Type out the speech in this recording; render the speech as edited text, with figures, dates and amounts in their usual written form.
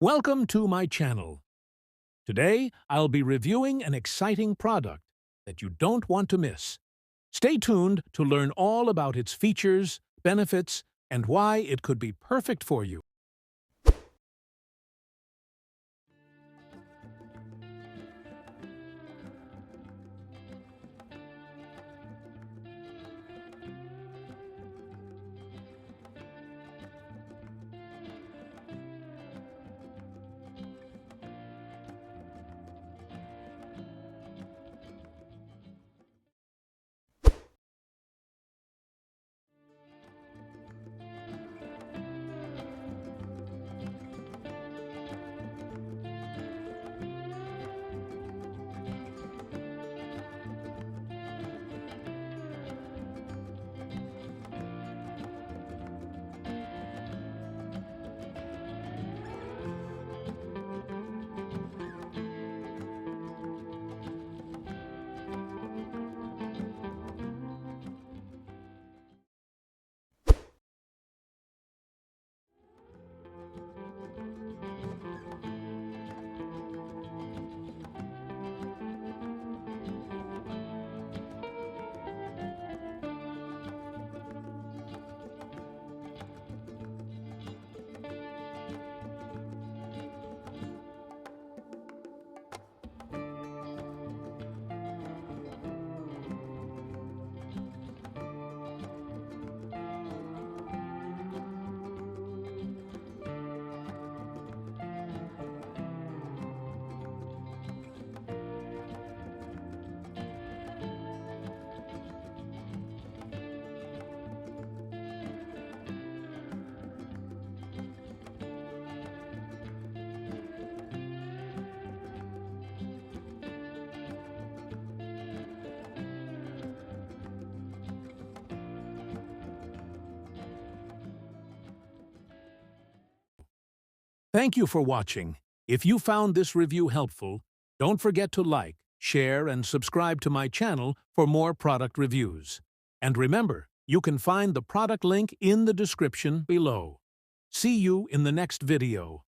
Welcome to my channel. Today, I'll be reviewing an exciting product that you don't want to miss. Stay tuned to learn all about its features, benefits, and why it could be perfect for you. Thank you for watching. If you found this review helpful, don't forget to like, share, and subscribe to my channel for more product reviews. And remember, you can find the product link in the description below. See you in the next video.